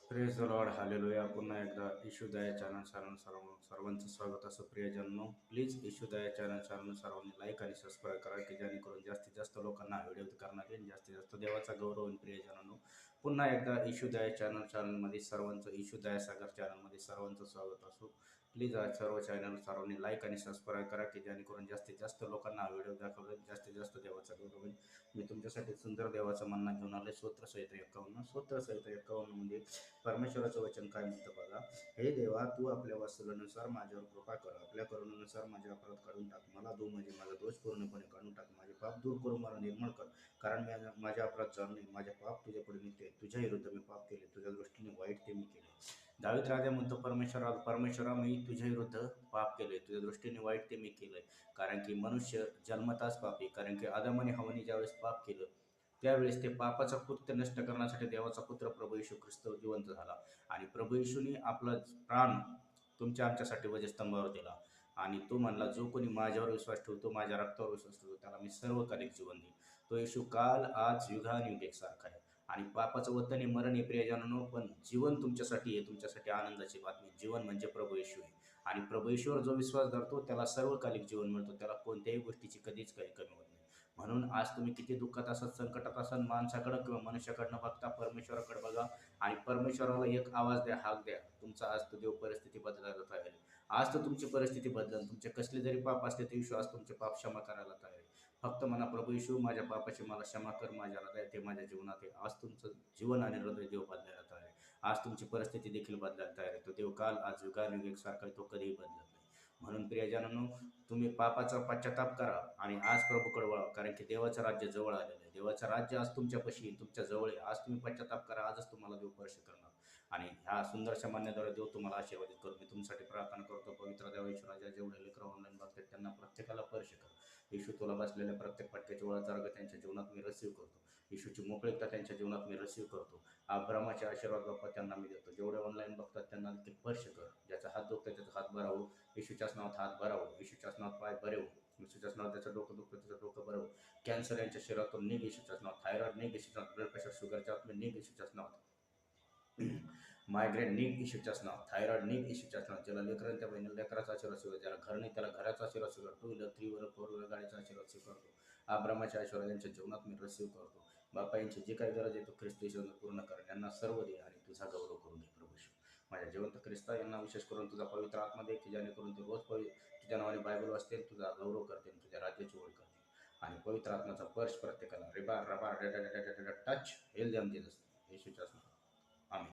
Praise the Lord hallelujah. पुन्हा एकदा इशुदाया channel सर्वांचं स्वागत असं प्रियजनो. प्लीज इशुदाया चॅनल सर्वांनी लाईक आणि सबस्क्राईब करा की जेणेकरून जास्तीत जास्त लोकांना व्हिडिओ करण्यात येईल, जास्तीत जास्त देवाचा गौरव होईल. प्रियजनांनो, पुन्हा एकदा इशुदाया चॅनलमध्ये सर्वांचं, इशुदाया सागर चॅनलमध्ये सर्वांचं स्वागत असो. प्लीज आज सर्व चॅनल सर्वांनी लाईक आणि सबस्क्राईब करा की जेणेकरून जास्तीत जास्त लोकांना व्हिडिओ दाखवले, जास्तीत जास्त देवाचा गौरव होईल. मी तुमच्यासाठी सुंदर देवाचं म्हणणं घेऊन आले. स्तोत्रसहित 51 स्तोत्रसहित 51 म्हणजे परमेश्वराचं वचन काय म्हणतं बघा. हे देवा, तू आपल्या वात्सल्यानुसार माझ्यावर कृपा कर, आपल्या करुणेनुसार माझे अपराध काढून टाक, मला म्हणजे माझा दोष पूर्णपणे काढून टाक, माझे पाप दूर करून मला निर्मळ कर. कारण माझे अपराध जाणून माझे पाप तुझ्या पुढे निघते, तुझ्या विरुद्ध मी पाप केले, तुझ्या दृष्टीने वाईट ते मी केले. दावीद राजा म्हणतो, परमेश्वरा मी तुझ्या विरुद्ध पाप केले, तुझ्या दृष्टीने वाईट ते मी केलंय. कारण की मनुष्य जन्मताच पापी. कारण की आदम आणि हवानी ज्यावेळेस पाप केलं, त्यावेळेस ते पापाचा कृत्य नष्ट करण्यासाठी देवाचा पुत्र प्रभू येशू ख्रिस्त जिवंत झाला. आणि प्रभू येशूने आपला प्राण तुमच्या आमच्यासाठी वधस्तंभावर दिला. आणि तो म्हणला, जो कोणी माझ्यावर विश्वास ठेवतो, माझ्या रक्तावर विश्वास ठेवतो, त्याला मी सर्वकालिक जीवन देईन. तो येशू काल, आज, युगानुयुग एकसारखा आहे. आणि पापाचं वतन हे मरण हे प्रियजनांनो, पण जीवन तुमच्यासाठी आहे, तुमच्यासाठी आनंदाची बातमी. जीवन म्हणजे प्रभू येशू आहे. आणि प्रभू येशूवर जो विश्वास धरतो त्याला सर्वकालिक जीवन मिळतो, त्याला कोणत्याही गोष्टीची कधीच काही कमी होत नाही. म्हणून आज तुम्ही किती दुःखात असाल, संकटात असाल, माणसाकडं किंवा मनुष्याकडनं बघता परमेश्वराकडे बघा. आणि परमेश्वराला एक आवाज द्या, हाक द्या. तुमचा आज तो देव परिस्थिती बदलायला तयार आहे. आज तर तुमची परिस्थिती बदलेल. तुमचे कसले जरी पाप असले तरी विश्वास तुमचे पाप क्षमा करायला तयार आहे. फक्त म्हणा, प्रभू येशू, माझ्या पापाची मला क्षमा कर, माझ्या हृदयात ते माझ्या जीवनात आहे. आज तुमचं जीवन आणि हृदय देव बदलायला तयार आहे. आज तुमची परिस्थिती देखील बदलायला तयार आहे. तो देव काल, आज, युगानुयुग एकसारखा आहे, तो कधीही बदलत नाही. म्हणून प्रियजनांनो, तुम्ही पापाचा पश्चाताप करा आणि आज प्रभूकडे वळा. कारण की देवाचं राज्य जवळ आलेलं आहे. देवाचं राज्य आज तुमच्यापाशी, तुमच्या जवळ आहे. आज तुम्ही पश्चाताप करा, आजच तुम्हाला देव स्पर्श करणार. आणि ह्या सुंदरशा मान्यद्वारे देव तुम्हाला आशीर्वादित करू. मी तुमच्यासाठी प्रार्थना करतो. पवित्र देवा ईश्वराच्या जेवढे लेकरं ऑनलाईन बघतात त्यांना प्रत्येकाला स्पर्श कर. येशू तुला बसलेल्या प्रत्येक फटक्याच्या वेळाचा अर्घ त्यांच्या जीवनात मी रिसीव्ह करतो. येशूची मोकळीकता त्यांच्या जीवनात मी रिसीव्ह करतो. अब्रामाचे आशीर्वाद बाप्पा त्यांना मी देतो. जेवढे ऑनलाईन बघतात त्यांना देखील स्पर्श कर. ज्याचा हात दुखतो त्याचा हात बरा हो. येशूच्याच नावात हात बरा हो. येशूच्याच नावात पाय बरे हो. येशूच्याच नावात त्याचं डोकं दुखतं त्याचं डोकं बरं हो. कॅन्सर यांच्या शरीरातून निघ येशूच्याच नावात. थायरॉइड निघ येशूच्याच नावात. ब्लड प्रेशर शुगरच्या आतमध्ये निघ येशूच्याच नावात. मायग्रेन निघ येशूच्याच नावात. थायरॉइड निघ येशूच्याच नावात. ज्याला लेकरं त्या बहिणीला लेकराचा आशीर्वाद स्वीकार, ज्याला घर नाही त्याला घराचा आशीर्वाद स्वीकार. 2 व्हीलर 3 व्हीलर 4 व्हीलर गाडीचा आशीर्वाद स्वीकारतो. अब्रामाच्या आशीर्वाद यांच्या जीवनात मी रिसीव्ह करतो. बापा, यांची जी काही गरज आहे तो ख्रिस्त येशूने पूर्ण कर. यांना सर्व दे आणि तुझा गौरव करून घे प्रभू येशू. माझ्या जिवंत ख्रिस्ता, यांना विशेष करून तुझा पवित्र आत्मा दे की जेणेकरून ते रोज तुझ्या नावाने बायबल वाचतील, तुझा गौरव करतील, तुझ्या राज्याची ओढ करतील. आणि पवित्र आत्म्याचा स्पर्श प्रत्येकाला रिबार रबार टच हेल देम जीसस येशूच्याच नावात.